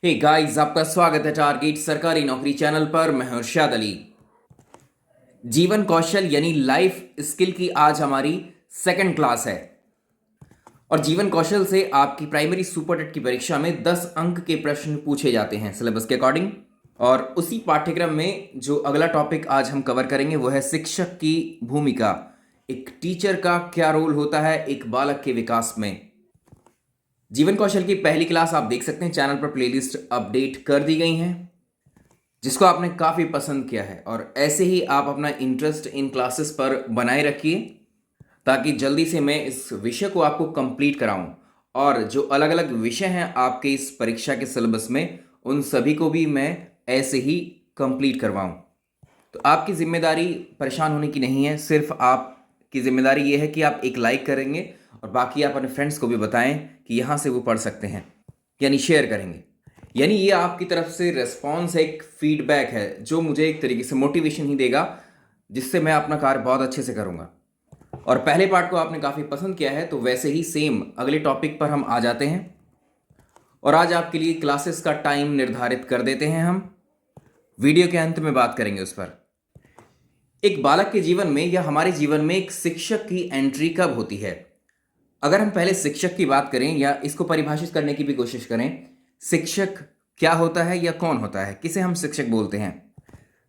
Hey guys, आपका स्वागत है टारगेट सरकारी नौकरी चैनल पर। मैं हूं इरशाद अली। जीवन कौशल यानी लाइफ स्किल की आज हमारी सेकंड क्लास है और जीवन कौशल से आपकी प्राइमरी सुपर टेट की परीक्षा में 10 अंक के प्रश्न पूछे जाते हैं सिलेबस के अकॉर्डिंग। और उसी पाठ्यक्रम में जो अगला टॉपिक आज हम कवर करेंगे वो है शिक्षक की भूमिका। एक टीचर का क्या रोल होता है एक बालक के विकास में। जीवन कौशल की पहली क्लास आप देख सकते हैं, चैनल पर प्लेलिस्ट अपडेट कर दी गई हैं जिसको आपने काफ़ी पसंद किया है। और ऐसे ही आप अपना इंटरेस्ट इन क्लासेस पर बनाए रखिए ताकि जल्दी से मैं इस विषय को आपको कंप्लीट कराऊं और जो अलग अलग विषय हैं आपके इस परीक्षा के सिलेबस में उन सभी को भी मैं ऐसे ही कंप्लीट करवाऊं। तो आपकी जिम्मेदारी परेशान होने की नहीं है, सिर्फ आपकी जिम्मेदारी ये है कि आप एक लाइक करेंगे और बाकी आप अपने फ्रेंड्स को भी बताएं कि यहाँ से वो पढ़ सकते हैं, यानी शेयर करेंगे। यानी ये आपकी तरफ से रिस्पॉन्स है, एक फीडबैक है जो मुझे एक तरीके से मोटिवेशन ही देगा जिससे मैं अपना कार्य बहुत अच्छे से करूँगा। और पहले पार्ट को आपने काफ़ी पसंद किया है तो वैसे ही सेम अगले टॉपिक पर हम आ जाते हैं और आज आपके लिए क्लासेस का टाइम निर्धारित कर देते हैं। हम वीडियो के अंत में बात करेंगे उस पर। एक बालक के जीवन में या हमारे जीवन में एक शिक्षक की एंट्री कब होती है। अगर हम पहले शिक्षक की बात करें या इसको परिभाषित करने की भी कोशिश करें, शिक्षक क्या होता है या कौन होता है, किसे हम शिक्षक बोलते हैं।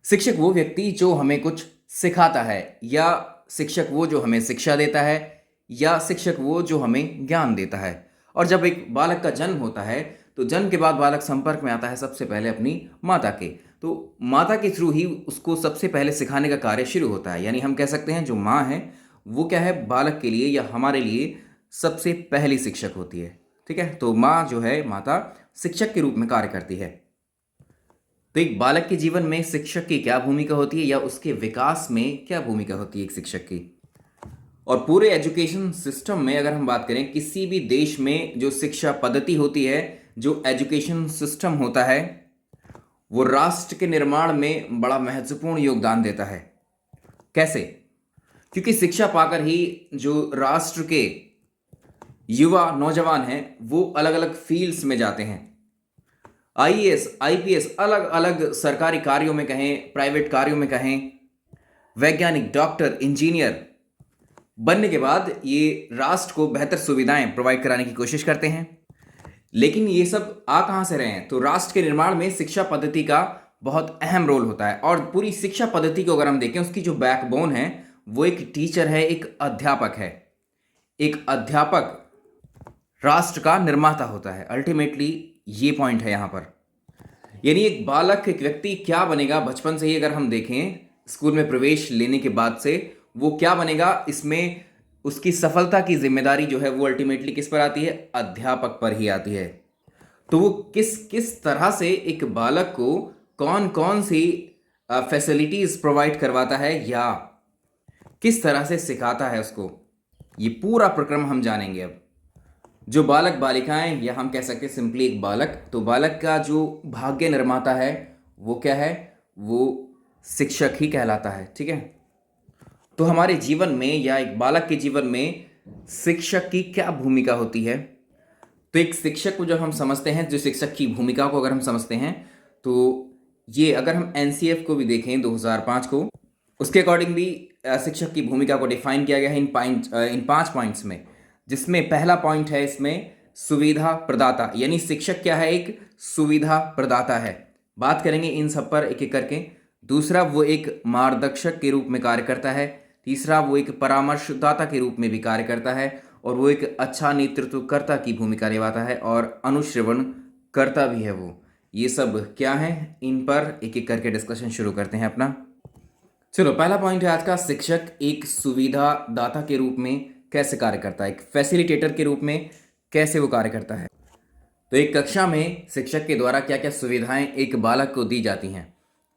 शिक्षक वो व्यक्ति जो हमें कुछ सिखाता है, या शिक्षक वो जो हमें शिक्षा देता है, या शिक्षक वो जो हमें ज्ञान देता है। और जब एक बालक का जन्म होता है तो जन्म के बाद बालक संपर्क में आता है सबसे पहले अपनी माता के, तो माता के थ्रू ही उसको सबसे पहले सिखाने का कार्य शुरू होता है। यानी हम कह सकते हैं जो माँ है वो क्या है, बालक के लिए या हमारे लिए सबसे पहली शिक्षक होती है। ठीक है, तो माँ जो है, माता शिक्षक के रूप में कार्य करती है। तो एक बालक के जीवन में शिक्षक की क्या भूमिका होती है या उसके विकास में क्या भूमिका होती है एक शिक्षक की। और पूरे एजुकेशन सिस्टम में अगर हम बात करें, किसी भी देश में जो शिक्षा पद्धति होती है, जो एजुकेशन सिस्टम होता है, वो राष्ट्र के निर्माण में बड़ा महत्वपूर्ण योगदान देता है। कैसे? क्योंकि शिक्षा पाकर ही जो राष्ट्र के युवा नौजवान हैं वो अलग अलग फील्ड्स में जाते हैं। आईएएस, आईपीएस, अलग अलग सरकारी कार्यों में कहें, प्राइवेट कार्यों में कहें, वैज्ञानिक, डॉक्टर, इंजीनियर बनने के बाद ये राष्ट्र को बेहतर सुविधाएं प्रोवाइड कराने की कोशिश करते हैं। लेकिन ये सब आ कहां से रहे हैं? तो राष्ट्र के निर्माण में शिक्षा पद्धति का बहुत अहम रोल होता है। और पूरी शिक्षा पद्धति को अगर हम देखें, उसकी जो बैकबोन है वो एक टीचर है, एक अध्यापक है। एक अध्यापक राष्ट्र का निर्माता होता है। अल्टीमेटली ये पॉइंट है यहां पर। यानी एक बालक, एक व्यक्ति क्या बनेगा बचपन से ही अगर हम देखें, स्कूल में प्रवेश लेने के बाद से वो क्या बनेगा, इसमें उसकी सफलता की जिम्मेदारी जो है वो अल्टीमेटली किस पर आती है? अध्यापक पर ही आती है। तो वो किस किस तरह से एक बालक को कौन कौन सी फैसिलिटीज प्रोवाइड करवाता है या किस तरह से सिखाता है उसको, ये पूरा प्रक्रम हम जानेंगे अब। जो बालक बालिकाएं, या हम कह सकते हैं सिंपली एक बालक, तो बालक का जो भाग्य निर्माता है वो क्या है? वो शिक्षक ही कहलाता है। ठीक है, तो हमारे जीवन में या एक बालक के जीवन में शिक्षक की क्या भूमिका होती है। तो एक शिक्षक को जब हम समझते हैं, जो शिक्षक की भूमिका को अगर हम समझते हैं, तो ये अगर हम एनसीएफ को भी देखें 2005 को, उसके अकॉर्डिंग भी शिक्षक की भूमिका को डिफाइन किया गया है इन 5 पॉइंट्स में। जिसमें पहला पॉइंट है इसमें सुविधा प्रदाता, यानी शिक्षक क्या है? एक सुविधा प्रदाता है। बात करेंगे इन सब पर एक एक करके। दूसरा, वो एक मार्गदर्शक के रूप में कार्य करता है। तीसरा, वो एक परामर्शदाता के रूप में भी कार्य करता है। और वो एक अच्छा नेतृत्वकर्ता की भूमिका निभाता है और अनुश्रवण करता भी है वो। ये सब क्या है, इन पर एक एक करके डिस्कशन शुरू करते हैं अपना। चलो, पहला पॉइंट है आज का, शिक्षक एक सुविधा दाता के रूप में कैसे कार्य करता है, एक फैसिलिटेटर के रूप में कैसे वो कार्य करता है। तो एक कक्षा में शिक्षक के द्वारा क्या क्या सुविधाएं एक बालक को दी जाती हैं।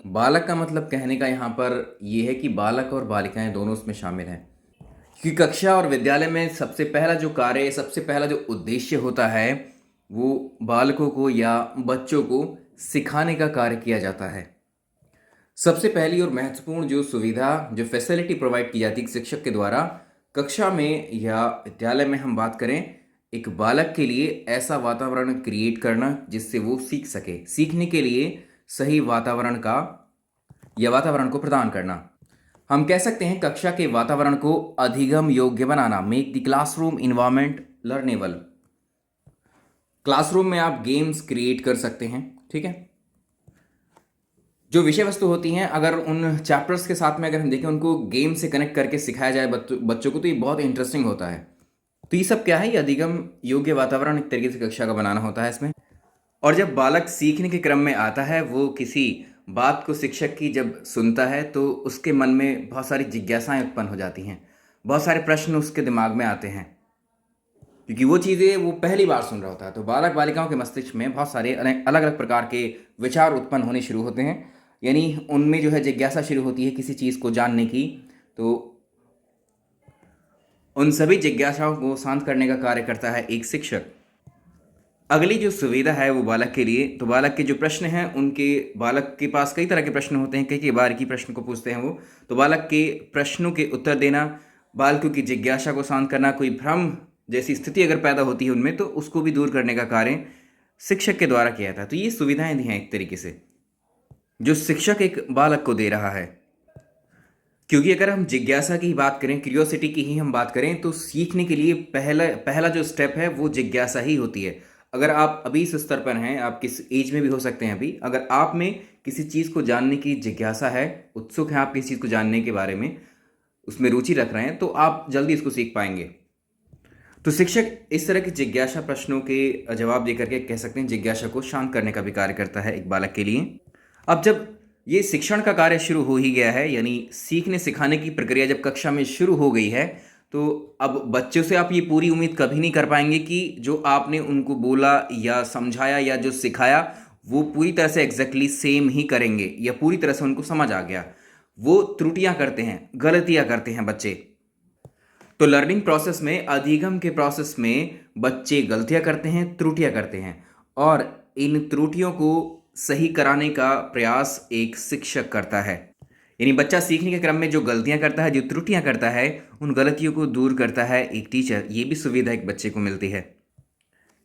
बालक का मतलब कहने का यहाँ पर ये है कि बालक और बालिकाएं दोनों उसमें शामिल हैं। क्योंकि कक्षा और विद्यालय में सबसे पहला जो कार्य, सबसे पहला जो उद्देश्य होता है वो बालकों को या बच्चों को सिखाने का कार्य किया जाता है। सबसे पहली और महत्वपूर्ण जो सुविधा, जो फैसिलिटी प्रोवाइड की जाती है शिक्षक के द्वारा कक्षा में या विद्यालय में हम बात करें, एक बालक के लिए ऐसा वातावरण क्रिएट करना जिससे वो सीख सके, सीखने के लिए सही वातावरण को प्रदान करना। हम कह सकते हैं कक्षा के वातावरण को अधिगम योग्य बनाना, make the classroom environment learnable. Classroom में आप गेम्स क्रिएट कर सकते हैं, ठीक है। जो विषय वस्तु होती हैं, अगर उन चैप्टर्स के साथ में अगर हम देखें, उनको गेम से कनेक्ट करके सिखाया जाए बच्चों को, तो ये बहुत इंटरेस्टिंग होता है। तो ये सब क्या है, ये अधिगम योग्य वातावरण एक तरीके से कक्षा का बनाना होता है इसमें। और जब बालक सीखने के क्रम में आता है, वो किसी बात को शिक्षक की जब सुनता है तो उसके मन में बहुत सारी जिज्ञासाएं उत्पन्न हो जाती हैं, बहुत सारे प्रश्न उसके दिमाग में आते हैं, क्योंकि वो चीज़ें वो पहली बार सुन रहा होता है। तो बालक बालिकाओं के मस्तिष्क में बहुत सारे अलग अलग प्रकार के विचार उत्पन्न होने शुरू होते हैं, यानी उनमें जो है जिज्ञासा शुरू होती है किसी चीज़ को जानने की। तो उन सभी जिज्ञासाओं को शांत करने का कार्य करता है एक शिक्षक। अगली जो सुविधा है वो बालक के लिए, तो बालक के जो प्रश्न हैं, बालक के पास कई तरह के प्रश्न होते हैं, कई बार की प्रश्न को पूछते हैं वो। तो बालक के प्रश्नों के उत्तर देना, बालकों की जिज्ञासा को शांत करना, कोई भ्रम जैसी स्थिति अगर पैदा होती है उनमें, तो उसको भी दूर करने का कार्य शिक्षक के द्वारा किया जाता है। तो ये सुविधाएं दी हैं एक तरीके से जो शिक्षक एक बालक को दे रहा है। क्योंकि अगर हम जिज्ञासा की बात करें, क्यूरियोसिटी की ही हम बात करें, तो सीखने के लिए पहला जो स्टेप है वो जिज्ञासा ही होती है। अगर आप अभी इस स्तर पर हैं, आप किस एज में भी हो सकते हैं अभी, अगर आप में किसी चीज़ को जानने की जिज्ञासा है, उत्सुक हैं आप किसी चीज़ को जानने के बारे में, उसमें रुचि रख रहे हैं, तो आप जल्दी इसको सीख पाएंगे। तो शिक्षक इस तरह की जिज्ञासा प्रश्नों के जवाब देकर के कह सकते हैं जिज्ञासा को शांत करने का भी कार्य करता है एक बालक के लिए। अब जब ये शिक्षण का कार्य शुरू हो ही गया है, यानी सीखने सिखाने की प्रक्रिया जब कक्षा में शुरू हो गई है, तो अब बच्चों से आप ये पूरी उम्मीद कभी नहीं कर पाएंगे कि जो आपने उनको बोला या समझाया या जो सिखाया वो पूरी तरह से एग्जैक्टली सेम ही करेंगे या पूरी तरह से उनको समझ आ गया। वो त्रुटियां करते हैं, गलतियां करते हैं बच्चे। तो लर्निंग प्रोसेस में, अधिगम के प्रोसेस में बच्चे गलतियां करते हैं, त्रुटियां करते हैं, और इन त्रुटियों को सही कराने का प्रयास एक शिक्षक करता है। यानी बच्चा सीखने के क्रम में जो गलतियां करता है, जो त्रुटियां करता है, उन गलतियों को दूर करता है एक टीचर। ये भी सुविधा एक बच्चे को मिलती है।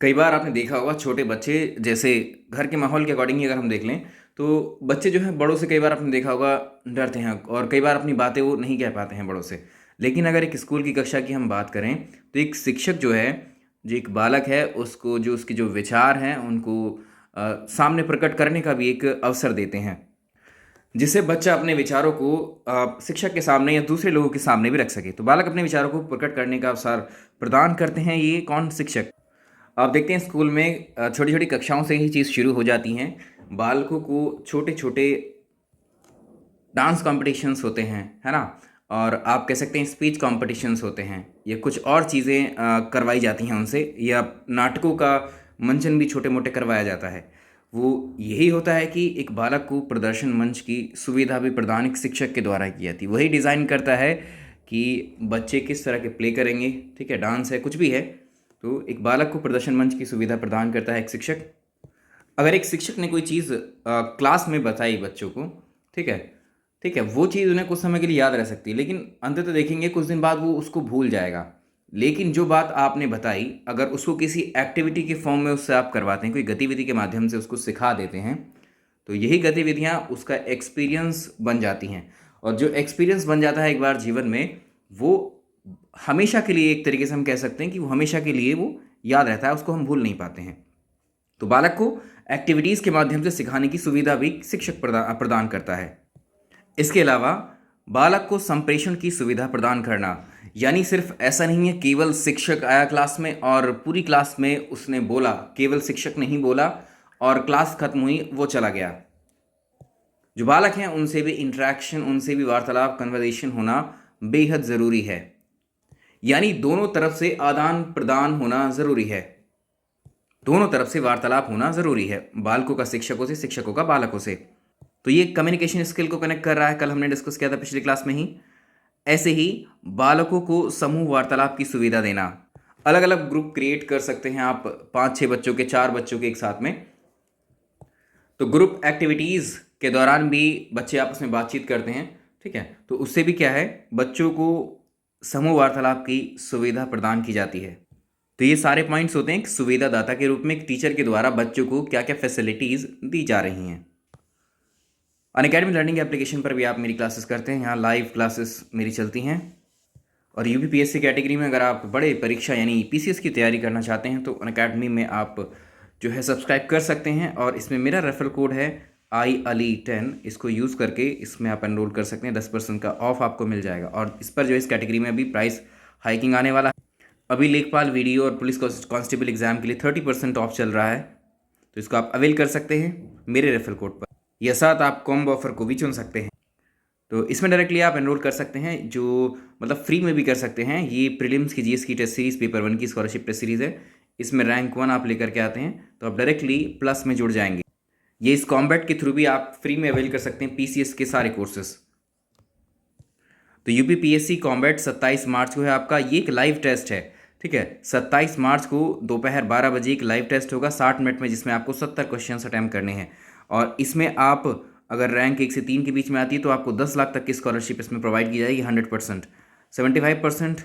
कई बार आपने देखा होगा छोटे बच्चे, जैसे घर के माहौल के अकॉर्डिंग ही अगर हम देख लें, तो बच्चे जो हैं बड़ों से कई बार आपने देखा होगा डरते हैं, और कई बार अपनी बातें वो नहीं कह पाते हैं बड़ों से। लेकिन अगर एक स्कूल की कक्षा की हम बात करें, तो एक शिक्षक जो है, जो एक बालक है, उसको जो उसके जो विचार हैं उनको सामने प्रकट करने का भी एक अवसर देते हैं, जिससे बच्चा अपने विचारों को शिक्षक के सामने या दूसरे लोगों के सामने भी रख सके। तो बालक अपने विचारों को प्रकट करने का अवसर प्रदान करते हैं। ये कौन? शिक्षक। आप देखते हैं स्कूल में छोटी छोटी कक्षाओं से ही चीज़ शुरू हो जाती हैं। बालकों को छोटे छोटे डांस कॉम्पिटिशन्स होते हैं, है ना, और आप कह सकते हैं स्पीच कॉम्पिटिशन्स होते हैं, या कुछ और चीज़ें करवाई जाती हैं उनसे, या नाटकों का मंचन भी छोटे मोटे करवाया जाता है। वो यही होता है कि एक बालक को प्रदर्शन मंच की सुविधा भी प्रदान एक शिक्षक के द्वारा की जाती है। वही डिज़ाइन करता है कि बच्चे किस तरह के प्ले करेंगे, ठीक है, डांस है, कुछ भी है, तो एक बालक को प्रदर्शन मंच की सुविधा प्रदान करता है एक शिक्षक। अगर एक शिक्षक ने कोई चीज़ क्लास में बताई बच्चों को, ठीक है, वो चीज़ उन्हें कुछ समय के लिए याद रह सकती है, लेकिन अंततः देखेंगे कुछ दिन बाद वो उसको भूल जाएगा। लेकिन जो बात आपने बताई, अगर उसको किसी एक्टिविटी के फॉर्म में उससे आप करवाते हैं, कोई गतिविधि के माध्यम से उसको सिखा देते हैं, तो यही गतिविधियाँ उसका एक्सपीरियंस बन जाती हैं। और जो एक्सपीरियंस बन जाता है एक बार जीवन में, वो हमेशा के लिए, एक तरीके से हम कह सकते हैं कि वो हमेशा के लिए वो याद रहता है, उसको हम भूल नहीं पाते हैं। तो बालक को एक्टिविटीज़ के माध्यम से सिखाने की सुविधा भी शिक्षक प्रदान करता है। इसके अलावा बालक को संप्रेषण की सुविधा प्रदान करना, यानी सिर्फ ऐसा नहीं है केवल शिक्षक आया क्लास में और पूरी क्लास में उसने बोला, केवल शिक्षक ने ही बोला और क्लास खत्म हुई, वो चला गया। जो बालक हैं उनसे भी इंटरेक्शन, उनसे भी वार्तालाप, कन्वर्सेशन होना बेहद ज़रूरी है। यानी दोनों तरफ से आदान प्रदान होना ज़रूरी है, दोनों तरफ से वार्तालाप होना ज़रूरी है, बालकों का शिक्षकों से, शिक्षकों का बालकों से। तो ये कम्युनिकेशन स्किल को कनेक्ट कर रहा है, कल हमने डिस्कस किया था पिछली क्लास में ही। ऐसे ही बालकों को समूह वार्तालाप की सुविधा देना, अलग अलग ग्रुप क्रिएट कर सकते हैं आप, 5-6 बच्चों के, 4 बच्चों के एक साथ में। तो ग्रुप एक्टिविटीज़ के दौरान भी बच्चे आपस में बातचीत करते हैं, ठीक है, तो उससे भी क्या है, बच्चों को समूह वार्तालाप की सुविधा प्रदान की जाती है। तो ये सारे पॉइंट्स होते हैं एक सुविधादाता के रूप में, एक टीचर के द्वारा बच्चों को क्या क्या फैसिलिटीज़ दी जा रही हैं। अनअकैडमी लर्निंग एप्लीकेशन पर भी आप मेरी क्लासेस करते हैं, यहाँ लाइव क्लासेस मेरी चलती हैं। और यूपीपीएससी कैटेगरी में अगर आप बड़े परीक्षा यानी पीसीएस की तैयारी करना चाहते हैं तो अनअकैडमी में आप जो है सब्सक्राइब कर सकते हैं। और इसमें मेरा रेफरल कोड है IALI10, इसको यूज़ करके इसमें आप एनरोल कर सकते हैं, 10% का ऑफ आपको मिल जाएगा। और इस पर जो है इस कैटेगरी में अभी प्राइस हाइकिंग आने वाला है। अभी लेखपाल वीडियो और पुलिस कांस्टेबल एग्जाम के लिए 30% ऑफ चल रहा है, तो इसको आप अवेल कर सकते हैं मेरे रेफरल कोड पर, या साथ आप कॉम्बो ऑफर को भी चुन सकते हैं। तो इसमें डायरेक्टली आप एनरोल कर सकते हैं, जो मतलब फ्री में भी कर सकते हैं। ये प्रीलिम्स की जीएस की टेस्ट सीरीज़, पेपर 1 की स्कॉलरशिप टेस्ट सीरीज़ है। इसमें रैंक 1 आप लेकर के आते हैं तो आप डायरेक्टली प्लस में जुड़ जाएंगे। ये इस कॉम्बैट के थ्रू भी आप फ्री में अवेल कर सकते हैं पीसीएस के सारे कोर्सेज। तो यूपीपीएससी कॉम्बैट 27 मार्च को है आपका। ये एक लाइव टेस्ट है, ठीक है। 27 मार्च को दोपहर 12 बजे एक लाइव टेस्ट होगा 60 मिनट में, जिसमें आपको 70 क्वेश्चन अटैम्प्ट करने हैं। और इसमें आप अगर रैंक 1 से 3 के बीच में आती है तो आपको 10 लाख तक की स्कॉलरशिप इसमें प्रोवाइड की जाएगी 100%। 75%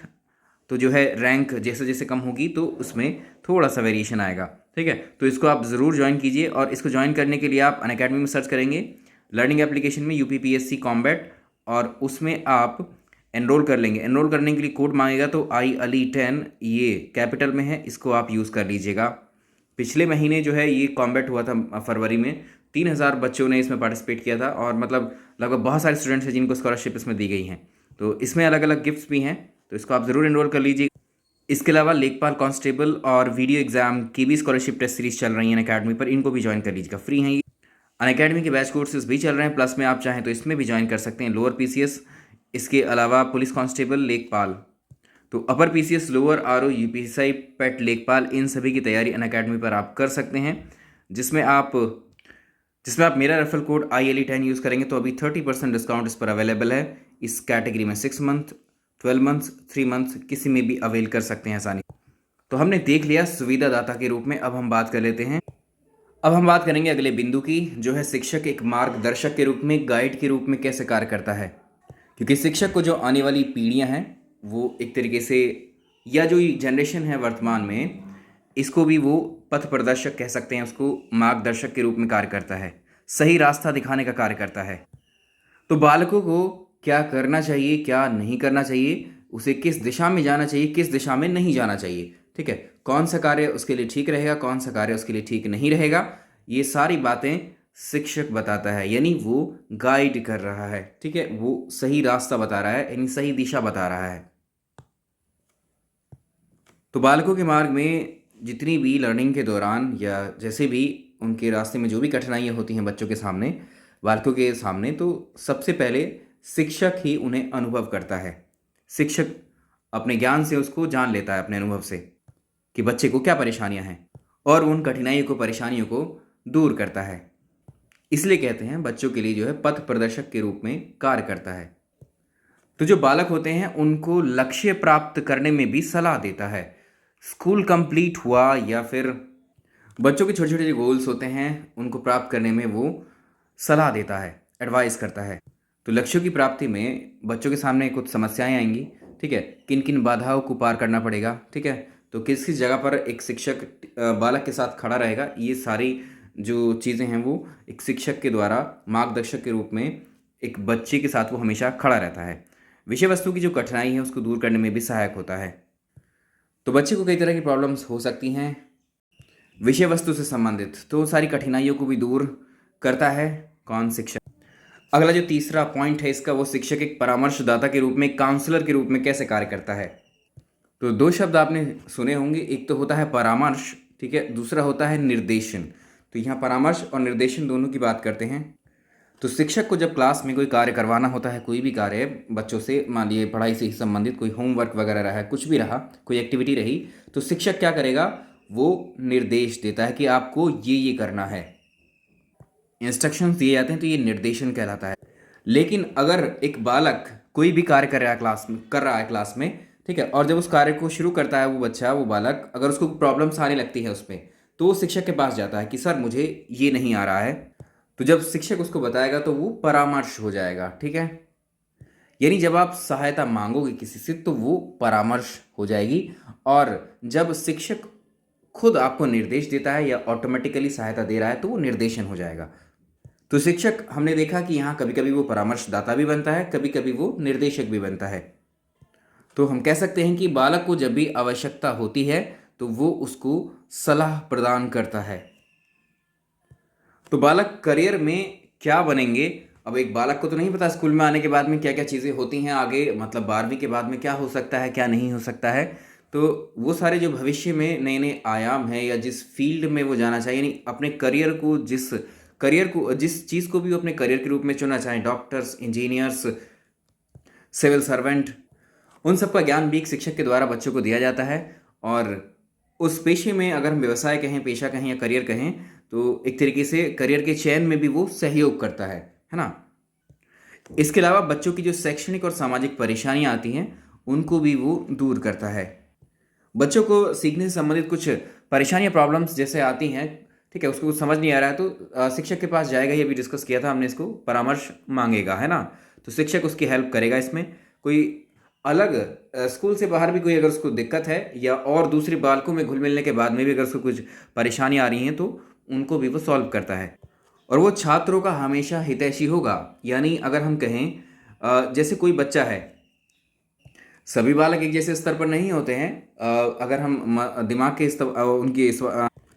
तो जो है रैंक जैसे जैसे कम होगी तो उसमें थोड़ा सा वेरिएशन आएगा, ठीक है। तो इसको आप ज़रूर ज्वाइन कीजिए। और इसको ज्वाइन करने के लिए आप अनअकैडमी में सर्च करेंगे लर्निंग एप्लीकेशन में यूपीपीएससी कॉम्बैट, और उसमें आप एनरोल कर लेंगे। एनरोल करने के लिए कोड मांगेगा, तो IALI10 ये कैपिटल में है, इसको आप यूज़ कर लीजिएगा। पिछले महीने जो है ये कॉम्बैट हुआ था फरवरी में, 3000 बच्चों ने इसमें पार्टिसिपेट किया था। और मतलब लगभग बहुत सारे स्टूडेंट्स हैं जिनको स्कॉलरशिप इसमें दी गई हैं। तो इसमें अलग अलग गिफ्ट्स भी हैं, तो इसको आप ज़रूर एनरोल कर लीजिए। इसके अलावा लेखपाल कांस्टेबल और वीडियो एग्जाम की भी स्कॉलरशिप टेस्ट सीरीज चल रही है अनअकैडमी पर, इनको भी ज्वाइन कर लीजिएगा, फ्री हैं ये। अनअकैडमी के बैच कोर्सेज भी चल रहे हैं, प्लस में आप चाहें तो इसमें भी ज्वाइन कर सकते हैं, लोअर पीसीएस, इसके अलावा पुलिस कांस्टेबल, लेखपाल। तो upper PCS, lower RO, UPSC, PET, लेखपाल, इन सभी की तैयारी अनअकैडमी पर आप कर सकते हैं, जिसमें आप मेरा रेफरल कोड IALI10 यूज़ करेंगे तो अभी 30% डिस्काउंट इस पर अवेलेबल है। इस कैटेगरी में 6 मंथ, 12 मंथ्स, 3 मंथ्स किसी में भी अवेल कर सकते हैं आसानी। तो हमने देख लिया सुविधादाता के रूप में। अब हम बात कर लेते हैं, अब हम बात करेंगे अगले बिंदु की, जो है शिक्षक एक मार्गदर्शक के रूप में, गाइड के रूप में कैसे कार्य करता है। क्योंकि शिक्षक को जो आने वाली पीढ़ियां हैं वो एक तरीके से, या जो जनरेशन है वर्तमान में, इसको भी वो पथ प्रदर्शक कह सकते हैं, उसको मार्गदर्शक के रूप में कार्य करता है, सही रास्ता दिखाने का कार्य करता है। तो बालकों को क्या करना चाहिए, क्या नहीं करना चाहिए, उसे किस दिशा में जाना चाहिए, किस दिशा में नहीं जाना चाहिए, ठीक है। कौन सा कार्य उसके लिए ठीक रहेगा, कौन सा कार्य उसके लिए ठीक नहीं रहेगा, ये सारी बातें शिक्षक बताता है, यानी वो गाइड कर रहा है, ठीक है। वो सही रास्ता बता रहा है, यानी सही दिशा बता रहा है। तो बालकों के मार्ग में जितनी भी लर्निंग के दौरान या जैसे भी उनके रास्ते में जो भी कठिनाइयाँ होती हैं बच्चों के सामने, बालकों के सामने, तो सबसे पहले शिक्षक ही उन्हें अनुभव करता है। शिक्षक अपने ज्ञान से उसको जान लेता है, अपने अनुभव से, कि बच्चे को क्या परेशानियां हैं, और उन कठिनाइयों को, परेशानियों को दूर करता है। इसलिए कहते हैं बच्चों के लिए जो है पथ प्रदर्शक के रूप में कार्य करता है। तो जो बालक होते हैं उनको लक्ष्य प्राप्त करने में भी सलाह देता है। स्कूल कंप्लीट हुआ या फिर बच्चों के छोटे छोटे जो गोल्स होते हैं उनको प्राप्त करने में वो सलाह देता है, एडवाइस करता है। तो लक्ष्यों की प्राप्ति में बच्चों के सामने कुछ समस्याएं आएंगी, ठीक है। किन किन बाधाओं को पार करना पड़ेगा, ठीक है। तो किस किस जगह पर एक शिक्षक बालक के साथ खड़ा रहेगा, ये सारी जो चीज़ें हैं वो एक शिक्षक के द्वारा मार्गदर्शक के रूप में एक बच्चे के साथ वो हमेशा खड़ा रहता है। विषय वस्तु की जो कठिनाई है उसको दूर करने में भी सहायक होता है। तो बच्चे को कई तरह की प्रॉब्लम्स हो सकती हैं विषय वस्तु से संबंधित, तो सारी कठिनाइयों को भी दूर करता है कौन, शिक्षक। अगला जो तीसरा पॉइंट है इसका, वो शिक्षक एक परामर्शदाता के रूप में, काउंसलर के रूप में कैसे कार्य करता है। तो दो शब्द आपने सुने होंगे, एक तो होता है परामर्श, ठीक है, दूसरा होता है निर्देशन। तो यहाँ परामर्श और निर्देशन दोनों की बात करते हैं। तो शिक्षक को जब क्लास में कोई कार्य करवाना होता है, कोई भी कार्य बच्चों से, मान लीजिए पढ़ाई से संबंधित कोई होमवर्क वगैरह रहा, कुछ भी रहा, कोई एक्टिविटी रही, तो शिक्षक क्या करेगा, वो निर्देश देता है कि आपको ये करना है। इंस्ट्रक्शंस दिए जाते हैं, तो ये निर्देशन कहलाता है। लेकिन अगर एक बालक कोई भी कार्य कर रहा है क्लास में, ठीक है, और जब उस कार्य को शुरू करता है वो बच्चा, वो बालक, अगर उसको प्रॉब्लम्स आने लगती है उसमें, तो वो शिक्षक के पास जाता है कि सर मुझे ये नहीं आ रहा है। तो जब शिक्षक उसको बताएगा तो वो परामर्श हो जाएगा, ठीक है। यानी जब आप सहायता मांगोगे किसी से तो वो परामर्श हो जाएगी। और जब शिक्षक खुद आपको निर्देश देता है या ऑटोमेटिकली सहायता दे रहा है तो वो निर्देशन हो जाएगा। तो शिक्षक हमने देखा कि यहाँ कभी कभी वो परामर्शदाता भी बनता है, कभी कभी वो निर्देशक भी बनता है। तो हम कह सकते हैं कि बालक को जब भी आवश्यकता होती है तो वो उसको सलाह प्रदान करता है। तो बालक करियर में क्या बनेंगे, अब एक बालक को तो नहीं पता स्कूल में आने के बाद में क्या क्या चीज़ें होती हैं आगे, मतलब 12वीं के बाद में क्या हो सकता है क्या नहीं हो सकता है। तो वो सारे जो भविष्य में नए नए आयाम हैं या जिस फील्ड में वो जाना चाहिए, यानी अपने करियर को जिस चीज़ को भी वो अपने करियर के रूप में चुनना चाहें, डॉक्टर्स, इंजीनियर्स, सिविल सर्वेंट, उन सब का ज्ञान भी एक शिक्षक के द्वारा बच्चों को दिया जाता है। और उस पेशे में अगर हम व्यवसाय कहें, पेशा कहें या करियर कहें, तो एक तरीके से करियर के चयन में भी वो सहयोग करता है ना। इसके अलावा बच्चों की जो शैक्षणिक और सामाजिक परेशानियां आती हैं उनको भी वो दूर करता है। बच्चों को सीखने से संबंधित कुछ परेशानियां, प्रॉब्लम्स जैसे आती हैं, ठीक है, उसको कुछ समझ नहीं आ रहा है तो शिक्षक के पास जाएगा, ये भी डिस्कस किया था हमने, इसको परामर्श मांगेगा, है ना। तो शिक्षक उसकी हेल्प करेगा इसमें। कोई अलग स्कूल से बाहर भी कोई अगर उसको दिक्कत है या और दूसरे बालकों में घुल मिलने के बाद में भी अगर उसको कुछ परेशानी आ रही हैं तो उनको भी वो सॉल्व करता है। और वो छात्रों का हमेशा हितैषी होगा। यानी अगर हम कहें जैसे कोई बच्चा है, सभी बालक एक जैसे स्तर पर नहीं होते हैं। अगर हम दिमाग के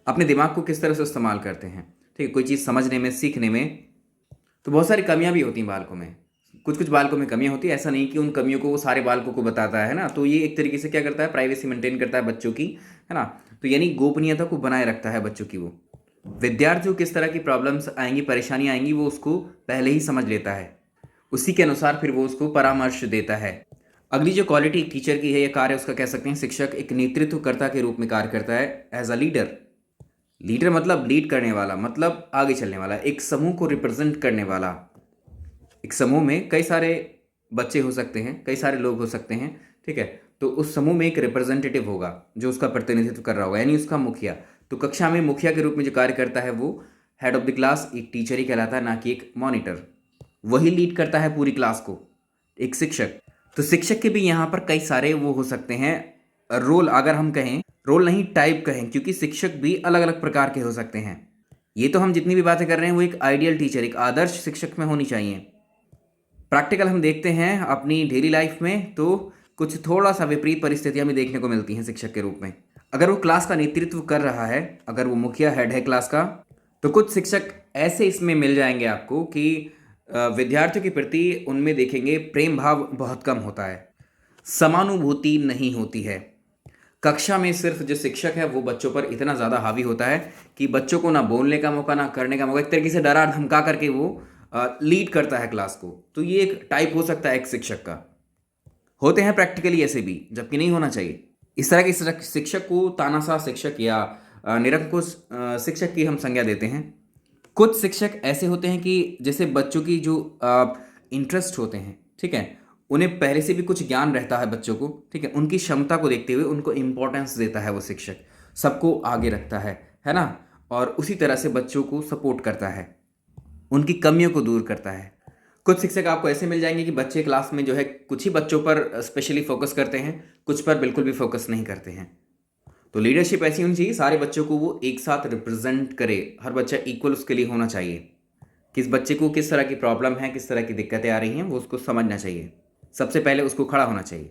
अपने दिमाग को किस तरह से इस्तेमाल करते हैं, ठीक है, कोई चीज़ समझने में, सीखने में, तो बहुत सारी कमियां भी होती हैं बालकों में। कुछ कुछ बालकों में कमियां होती है, ऐसा नहीं कि उन कमियों को वो सारे बालकों को बताता है ना। तो ये एक तरीके से क्या करता है, प्राइवेसी मेंटेन करता है बच्चों की, है ना। तो यानी गोपनीयता को बनाए रखता है बच्चों की। वो विद्यार्थियों किस तरह की प्रॉब्लम्स आएंगी, परेशानी आएंगी, वो उसको पहले ही समझ लेता है। उसी के अनुसार फिर वो उसको परामर्श देता है। अगली जो क्वालिटी एक टीचर की है या कार्य, उसका कह सकते हैं शिक्षक एक नेतृत्वकर्ता के रूप में कार्य करता है, एज अ लीडर। लीडर मतलब लीड करने वाला, मतलब आगे चलने वाला, एक समूह को रिप्रेजेंट करने वाला। एक समूह में कई सारे बच्चे हो सकते हैं, कई सारे लोग हो सकते हैं, ठीक है। तो उस समूह में एक रिप्रेजेंटेटिव होगा जो उसका प्रतिनिधित्व कर रहा होगा, यानी उसका मुखिया। तो कक्षा में मुखिया के रूप में जो कार्य करता है वो हेड ऑफ द क्लास, एक टीचर ही कहलाता है, ना कि एक मॉनिटर। वही लीड करता है पूरी क्लास को, एक शिक्षक। तो शिक्षक के भी यहाँ पर कई सारे वो हो सकते हैं रोल, अगर हम कहें रोल नहीं टाइप कहें, क्योंकि शिक्षक भी अलग अलग प्रकार के हो सकते हैं। ये तो हम जितनी भी बातें कर रहे हैं वो एक आइडियल टीचर, एक आदर्श शिक्षक में होनी चाहिए। प्रैक्टिकल हम देखते हैं अपनी डेली लाइफ में तो कुछ थोड़ा सा विपरीत परिस्थितियां भी देखने को मिलती हैं शिक्षक के रूप में। अगर वो क्लास का नेतृत्व कर रहा है, अगर वो मुखिया हेड है क्लास का, तो कुछ शिक्षक ऐसे इसमें मिल जाएंगे आपको कि विद्यार्थियों के प्रति उनमें देखेंगे प्रेम भाव बहुत कम होता है, समानुभूति नहीं होती है। कक्षा में सिर्फ जो शिक्षक है वो बच्चों पर इतना ज़्यादा हावी होता है कि बच्चों को ना बोलने का मौका, ना करने का मौका, एक तरीके से डरा धमका करके वो लीड करता है क्लास को। तो ये एक टाइप हो सकता है एक शिक्षक का। होते हैं प्रैक्टिकली ऐसे भी, जबकि नहीं होना चाहिए। इस तरह के शिक्षक को तानाशाह शिक्षक या निरंकुश शिक्षक की हम संज्ञा देते हैं। कुछ शिक्षक ऐसे होते हैं कि जैसे बच्चों की जो इंटरेस्ट होते हैं, ठीक है, उन्हें पहले से भी कुछ ज्ञान रहता है बच्चों को, ठीक है, उनकी क्षमता को देखते हुए उनको इम्पोर्टेंस देता है वो शिक्षक, सबको आगे रखता है ना। और उसी तरह से बच्चों को सपोर्ट करता है, उनकी कमियों को दूर करता है। कुछ शिक्षक आपको ऐसे मिल जाएंगे कि बच्चे क्लास में जो है कुछ ही बच्चों पर स्पेशली फोकस करते हैं, कुछ पर बिल्कुल भी फोकस नहीं करते हैं। तो लीडरशिप ऐसी होनी चाहिए, सारे बच्चों को वो एक साथ रिप्रेजेंट करे, हर बच्चा इक्वल उसके लिए होना चाहिए। किस बच्चे को किस तरह की प्रॉब्लम है, किस तरह की दिक्कतें आ रही हैं, वो उसको समझना चाहिए, सबसे पहले उसको खड़ा होना चाहिए।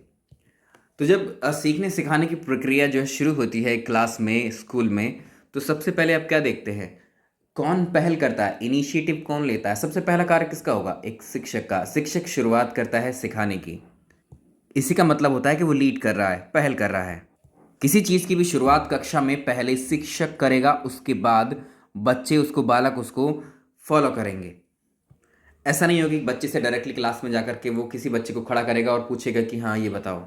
तो जब सीखने सिखाने की प्रक्रिया जो है शुरू होती है क्लास में, स्कूल में, तो सबसे पहले आप क्या देखते हैं, कौन पहल करता है, इनिशिएटिव कौन लेता है। सबसे पहला कार्य किसका होगा, एक शिक्षक का। शिक्षक शुरुआत करता है सिखाने की, इसी का मतलब होता है कि वो लीड कर रहा है, पहल कर रहा है। किसी चीज़ की भी शुरुआत कक्षा में पहले शिक्षक करेगा, उसके बाद बच्चे उसको, बालक उसको फॉलो करेंगे। ऐसा नहीं होगा कि बच्चे से डायरेक्टली क्लास में जाकर के वो किसी बच्चे को खड़ा करेगा और पूछेगा कि हाँ ये बताओ,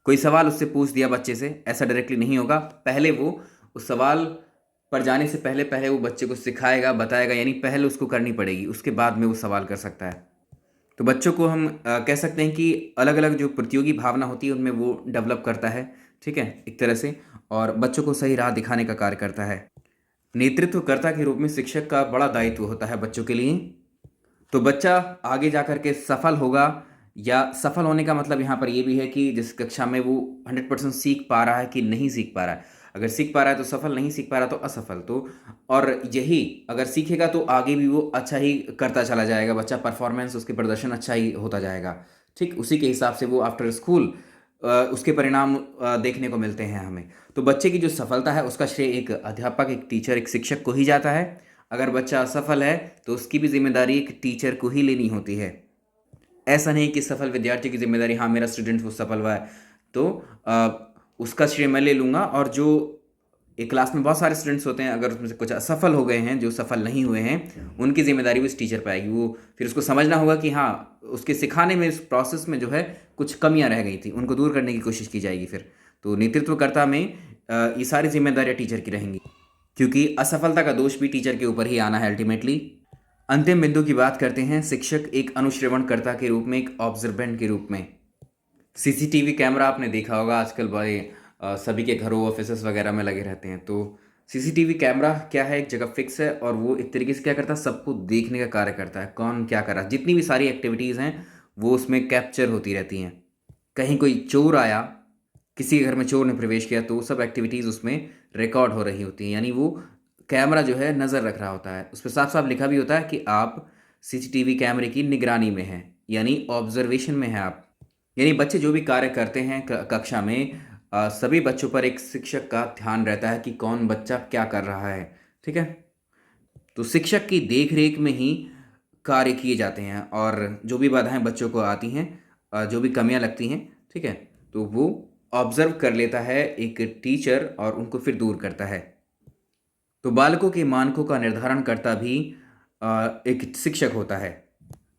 कोई सवाल उससे पूछ दिया बच्चे से, ऐसा डायरेक्टली नहीं होगा। पहले वो उस सवाल पर जाने से पहले पहले वो बच्चे को सिखाएगा, बताएगा, यानी पहले उसको करनी पड़ेगी, उसके बाद में वो सवाल कर सकता है। तो बच्चों को हम कह सकते हैं कि अलग अलग जो प्रतियोगी भावना होती है उनमें वो डेवलप करता है, ठीक है, एक तरह से, और बच्चों को सही राह दिखाने का कार्य करता है। नेतृत्वकर्ता के रूप में शिक्षक का बड़ा दायित्व होता है बच्चों के लिए। तो बच्चा आगे जा कर के सफल होगा या सफल होने का मतलब यहाँ पर ये भी है कि जिस कक्षा में वो 100% सीख पा रहा है कि नहीं सीख पा रहा है। अगर सीख पा रहा है तो सफल, नहीं सीख पा रहा तो असफल। तो और यही अगर सीखेगा तो आगे भी वो अच्छा ही करता चला जाएगा, बच्चा परफॉर्मेंस उसके प्रदर्शन अच्छा ही होता जाएगा। ठीक उसी के हिसाब से वो आफ्टर स्कूल उसके परिणाम देखने को मिलते हैं हमें। तो बच्चे की जो सफलता है उसका श्रेय एक अध्यापक, एक टीचर, एक शिक्षक को ही जाता है। अगर बच्चा असफल है तो उसकी भी जिम्मेदारी एक टीचर को ही लेनी होती है। ऐसा नहीं कि सफल विद्यार्थी की जिम्मेदारी, हाँ मेरा स्टूडेंट वो सफल हुआ है तो उसका श्रेय मैं ले लूँगा, और जो एक क्लास में बहुत सारे स्टूडेंट्स होते हैं, अगर उसमें से कुछ असफल हो गए हैं, जो सफल नहीं हुए हैं, उनकी जिम्मेदारी भी उस टीचर पर आएगी। वो फिर उसको समझना होगा कि हाँ उसके सिखाने में, इस प्रोसेस में जो है कुछ कमियां रह गई थी, उनको दूर करने की कोशिश की जाएगी फिर। तो नेतृत्वकर्ता में ये सारी जिम्मेदारियाँ टीचर की रहेंगी, क्योंकि असफलता का दोष भी टीचर के ऊपर ही आना है अल्टीमेटली। अंतिम बिंदु की बात करते हैं, शिक्षक एक अनुश्रवणकर्ता के रूप में, एक ऑब्जर्वेंट के रूप में। सीसीटीवी कैमरा आपने देखा होगा आजकल बड़े सभी के घरों, ऑफिसेस वगैरह में लगे रहते हैं। तो सीसीटीवी कैमरा क्या है, एक जगह फिक्स है और वो एक तरीके से क्या करता है, सबको देखने का कार्य करता है, कौन क्या कर रहा है। जितनी भी सारी एक्टिविटीज़ हैं वो उसमें कैप्चर होती रहती हैं। कहीं कोई चोर आया, किसी के घर में चोर ने प्रवेश किया, तो सब एक्टिविटीज़ उसमें रिकॉर्ड हो रही होती हैं। यानी वो कैमरा जो है नज़र रख रहा होता है। उस पर साफ साफ लिखा भी होता है कि आप सीसीटीवी कैमरे की निगरानी में हैं, यानी ऑब्जर्वेशन में हैं आप। यानी बच्चे जो भी कार्य करते हैं कक्षा में, सभी बच्चों पर एक शिक्षक का ध्यान रहता है कि कौन बच्चा क्या कर रहा है। ठीक है, तो शिक्षक की देख रेख में ही कार्य किए जाते हैं, और जो भी बाधाएं बच्चों को आती हैं, जो भी कमियां लगती हैं, ठीक है, तो वो ऑब्जर्व कर लेता है एक टीचर और उनको फिर दूर करता है। तो बालकों के मानकों का निर्धारण करता भी एक शिक्षक होता है।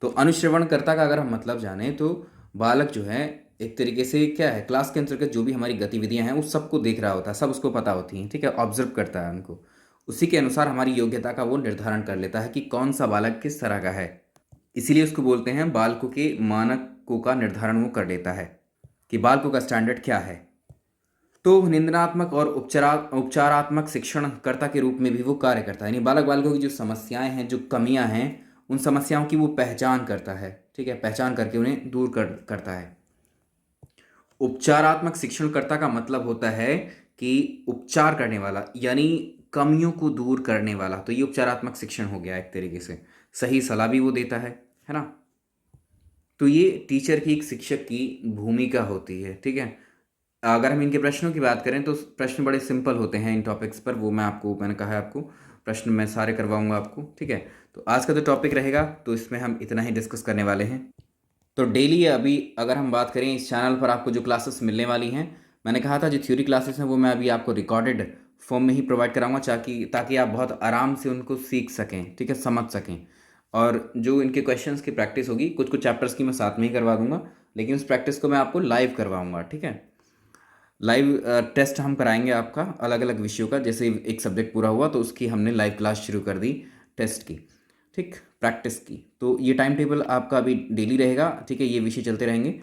तो अनुश्रवणकर्ता का अगर हम मतलब जाने तो बालक जो है एक तरीके से क्या है, क्लास के अंतर्गत जो भी हमारी गतिविधियां हैं उस सबको देख रहा होता है, सब उसको पता होती हैं। ठीक है, ऑब्जर्व करता है उनको, उसी के अनुसार हमारी योग्यता का वो निर्धारण कर लेता है कि कौन सा बालक किस तरह का है। इसीलिए उसको बोलते हैं बालकों के मानकों का निर्धारण वो कर लेता है कि बालकों का स्टैंडर्ड क्या है। तो निंदनात्मक और उपचारात्मक शिक्षणकर्ता के रूप में भी वो कार्य करता है। यानी बालक बालकों की जो समस्याएं हैं, जो कमियां हैं, उन समस्याओं की वो पहचान करता है। ठीक है, पहचान करके उन्हें दूर करता है। उपचारात्मक शिक्षणकर्ता का मतलब होता है कि उपचार करने वाला, यानी कमियों को दूर करने वाला। तो ये उपचारात्मक शिक्षण हो गया एक तरीके से, सही सलाह भी वो देता है ना। तो ये टीचर की, एक शिक्षक की भूमिका होती है। ठीक है, अगर हम इनके प्रश्नों की बात करें तो प्रश्न बड़े सिंपल होते हैं इन टॉपिक्स पर। वो मैंने कहा है आपको, प्रश्न मैं सारे करवाऊंगा आपको। ठीक है, तो आज का जो टॉपिक रहेगा तो इसमें हम इतना ही डिस्कस करने वाले हैं। तो डेली अभी अगर हम बात करें, इस चैनल पर आपको जो क्लासेस मिलने वाली हैं, मैंने कहा था जो थ्योरी क्लासेस हैं वो मैं अभी आपको रिकॉर्डेड फॉर्म में ही प्रोवाइड कराऊंगा, ताकि आप बहुत आराम से उनको सीख सकें। ठीक है, समझ सकें। और जो इनके क्वेश्चंस की प्रैक्टिस होगी, कुछ कुछ चैप्टर्स की मैं साथ में ही करवा दूंगा, लेकिन उस प्रैक्टिस को मैं आपको लाइव करवाऊंगा। ठीक है, लाइव टेस्ट हम कराएंगे आपका अलग अलग विषयों का। जैसे एक सब्जेक्ट पूरा हुआ तो उसकी हमने लाइव क्लास शुरू कर दी टेस्ट की, ठीक, प्रैक्टिस की। तो ये टाइम टेबल आपका अभी डेली रहेगा। ठीक है, ये विषय चलते रहेंगे।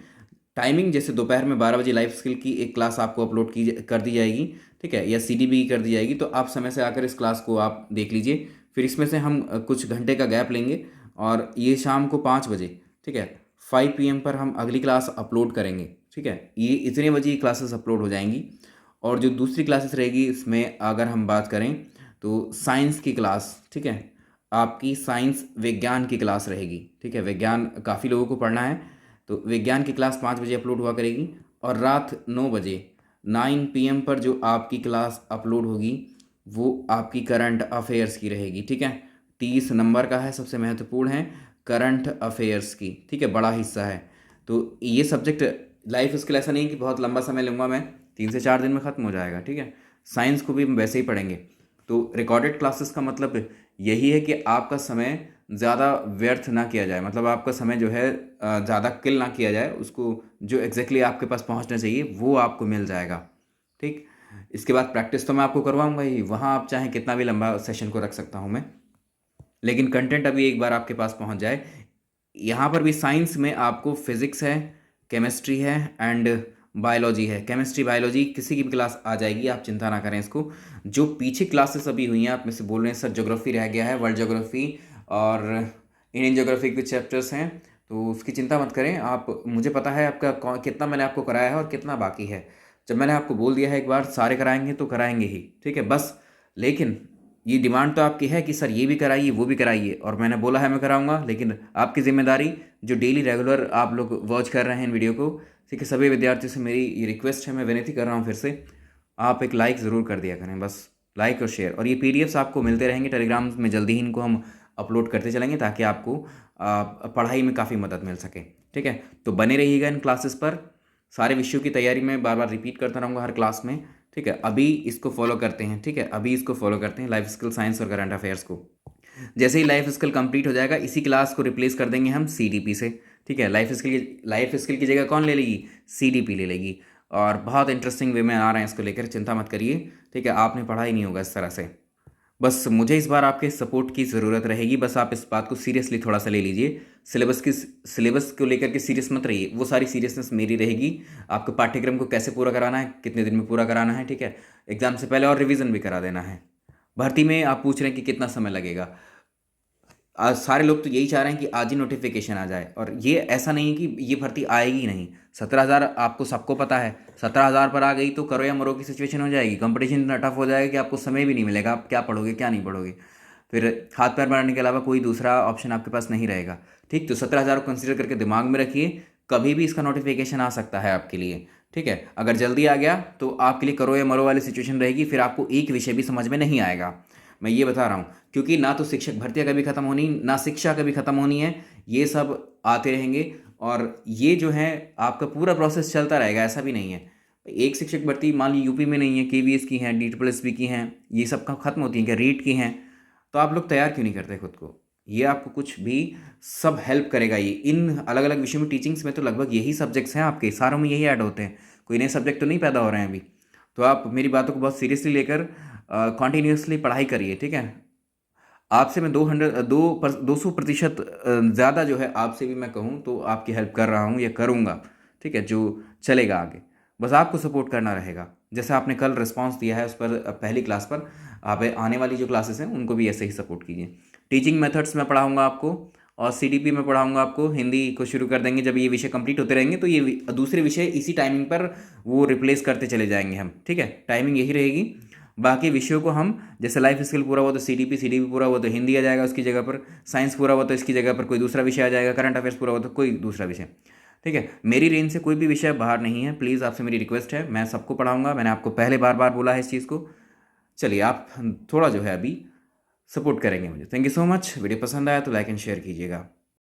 टाइमिंग जैसे दोपहर में 12 बजे लाइफ स्किल की एक क्लास आपको अपलोड कर दी जाएगी। ठीक है, या सीडीबी कर दी जाएगी, तो आप समय से आकर इस क्लास को आप देख लीजिए। फिर इसमें से हम कुछ घंटे का गैप लेंगे, और ये शाम को 5 बजे, ठीक है, 5 PM पर हम अगली क्लास अपलोड करेंगे। ठीक है, ये इतने बजे ये क्लासेस अपलोड हो जाएंगी। और जो दूसरी क्लासेस रहेगी, इसमें अगर हम बात करें तो साइंस की क्लास, ठीक है, आपकी साइंस विज्ञान की क्लास रहेगी। ठीक है, विज्ञान काफ़ी लोगों को पढ़ना है, तो विज्ञान की क्लास 5 बजे अपलोड हुआ करेगी। और रात 9 बजे 9 PM पर जो आपकी क्लास अपलोड होगी वो आपकी करंट अफेयर्स की रहेगी। ठीक है, 30 नंबर का है, सबसे महत्वपूर्ण है करंट अफेयर्स की। ठीक है, बड़ा हिस्सा है। तो ये सब्जेक्ट लाइफ स्किल ऐसा नहीं कि बहुत लंबा समय लूँगा मैं, 3 से 4 दिन में ख़त्म हो जाएगा। ठीक है, साइंस को भी हम वैसे ही पढ़ेंगे। तो रिकॉर्डेड क्लासेस का मतलब यही है कि आपका समय ज़्यादा व्यर्थ ना किया जाए, मतलब आपका समय जो है ज़्यादा किल ना किया जाए, उसको जो एग्जैक्टली आपके पास पहुंचना चाहिए वो आपको मिल जाएगा। ठीक, इसके बाद प्रैक्टिस तो मैं आपको करवाऊंगा ही, वहाँ आप चाहें कितना भी लंबा सेशन को रख सकता हूँ मैं, लेकिन कंटेंट अभी एक बार आपके पास पहुँच जाए। यहाँ पर भी साइंस में आपको फिज़िक्स है, केमिस्ट्री है एंड बायोलॉजी है। केमिस्ट्री बायोलॉजी किसी की भी क्लास आ जाएगी, आप चिंता ना करें इसको। जो पीछे क्लासेस अभी हुई हैं, आप में से बोल रहे हैं सर ज्योग्राफी रह गया है, वर्ल्ड ज्योग्राफी और इंडियन ज्योग्राफी के चैप्टर्स हैं, तो उसकी चिंता मत करें आप। मुझे पता है आपका कितना मैंने आपको कराया है और कितना बाकी है। जब मैंने आपको बोल दिया है एक बार सारे कराएंगे तो कराएंगे ही, ठीक है बस। लेकिन ये डिमांड तो आपकी है कि सर ये भी कराइए वो भी कराइए, और मैंने बोला है मैं कराऊंगा, लेकिन आपकी जिम्मेदारी जो डेली रेगुलर आप लोग वॉच कर रहे हैं इन वीडियो को, ठीक है, सभी विद्यार्थियों से मेरी ये रिक्वेस्ट है, मैं विनती कर रहा हूँ फिर से, आप एक लाइक ज़रूर कर दिया करें, बस लाइक और शेयर। और ये पीडीएफ्स आपको मिलते रहेंगे टेलीग्राम में, जल्दी ही इनको हम अपलोड करते चलेंगे ताकि आपको पढ़ाई में काफ़ी मदद मिल सके, ठीक है। तो बने रहिएगा इन क्लासेस पर, सारे विषयों की तैयारी में बार बार रिपीट करता रहूँगा हर क्लास में, ठीक है। अभी इसको फॉलो करते हैं, ठीक है, अभी इसको फॉलो करते हैं लाइफ स्किल साइंस और करंट अफेयर्स को। जैसे ही लाइफ स्किल कंप्लीट हो जाएगा इसी क्लास को रिप्लेस कर देंगे हम सीडीपी से, ठीक है। लाइफ स्किल की जगह कौन ले लेगी, सीडीपी ले लेगी। और बहुत इंटरेस्टिंग वे में आ रहे हैं इसको लेकर, चिंता मत करिए, ठीक है। आपने पढ़ा ही नहीं होगा इस तरह से, बस मुझे इस बार आपके सपोर्ट की ज़रूरत रहेगी। बस आप इस बात को सीरियसली थोड़ा सा ले लीजिए, सिलेबस को लेकर के सीरियस मत रहिए, वो सारी सीरियसनेस मेरी रहेगी। आपको पाठ्यक्रम को कैसे पूरा कराना है, कितने दिन में पूरा कराना है, ठीक है। एग्जाम से पहले और रिवीजन भी करा देना है। भर्ती में आप पूछ रहे हैं कि कितना समय लगेगा, आज सारे लोग तो यही चाह रहे हैं कि आज ही नोटिफिकेशन आ जाए, और ये ऐसा नहीं है कि ये भर्ती आएगी नहीं। 17,000 आपको सबको पता है, 17,000 पर आ गई तो करो या मरो की सिचुएशन हो जाएगी। कंपटीशन इतना टफ हो जाएगा कि आपको समय भी नहीं मिलेगा, आप क्या पढ़ोगे क्या नहीं पढ़ोगे, फिर हाथ पैर मारने के अलावा कोई दूसरा ऑप्शन आपके पास नहीं रहेगा, ठीक। तो 17,000 को कंसिडर करके दिमाग में रखिए, कभी भी इसका नोटिफिकेशन आ सकता है आपके लिए, ठीक है। अगर जल्दी आ गया तो आपके लिए करो या मरो वाली सिचुएशन रहेगी, फिर आपको एक विषय भी समझ में नहीं आएगा, मैं ये बता रहा हूँ। क्योंकि ना तो शिक्षक भर्तियाँ कभी ख़त्म होनी, ना शिक्षा कभी ख़त्म होनी है, ये सब आते रहेंगे। और ये जो है आपका पूरा प्रोसेस चलता रहेगा, ऐसा भी नहीं है। एक शिक्षक भर्ती मान ली यूपी में नहीं है, केवीएस की हैं, DSSB की हैं, ये सब का ख़त्म होती हैं क्या, रीट की हैं, तो आप लोग तैयार क्यों नहीं करते खुद को। ये आपको कुछ भी सब हेल्प करेगा। ये इन अलग अलग विषयों में, टीचिंग्स में तो लगभग यही सब्जेक्ट्स हैं आपके, सारों में यही ऐड होते हैं, कोई नए सब्जेक्ट तो नहीं पैदा हो रहे हैं अभी। तो आप मेरी बातों को बहुत सीरियसली लेकर कॉन्टीन्यूसली पढ़ाई करिए, ठीक है। आपसे मैं 200% ज़्यादा जो है आपसे भी मैं कहूँ तो आपकी हेल्प कर रहा हूँ या करूँगा, ठीक है, जो चलेगा आगे। बस आपको सपोर्ट करना रहेगा, जैसे आपने कल रिस्पांस दिया है उस पर, पहली क्लास पर, आप आने वाली जो क्लासेस हैं उनको भी ऐसे ही सपोर्ट कीजिए। टीचिंग मेथड्स में पढ़ाऊँगा आपको, और सीडीपी में पढ़ाऊँगा आपको। हिंदी को शुरू कर देंगे जब ये विषय कंप्लीट होते रहेंगे, तो ये दूसरे विषय इसी टाइमिंग पर वो रिप्लेस करते चले जाएंगे हम, ठीक है, टाइमिंग यही रहेगी। बाकी विषयों को हम, जैसे लाइफ स्किल पूरा हुआ तो सीडीपी पूरा हुआ तो हिंदी आ जाएगा उसकी जगह पर, साइंस पूरा हुआ तो इसकी जगह पर कोई दूसरा विषय आ जाएगा, करंट अफेयर्स पूरा हुआ तो कोई दूसरा विषय, ठीक है। मेरी रेंज से कोई भी विषय बाहर नहीं है, प्लीज़ आपसे मेरी रिक्वेस्ट है, मैं सबको पढ़ाऊंगा, मैंने आपको पहले बार बार बोला है इस चीज़ को। चलिए आप थोड़ा जो है अभी सपोर्ट करेंगे मुझे। Thank you so much. Video पसंद आया तो लाइक एंड शेयर कीजिएगा।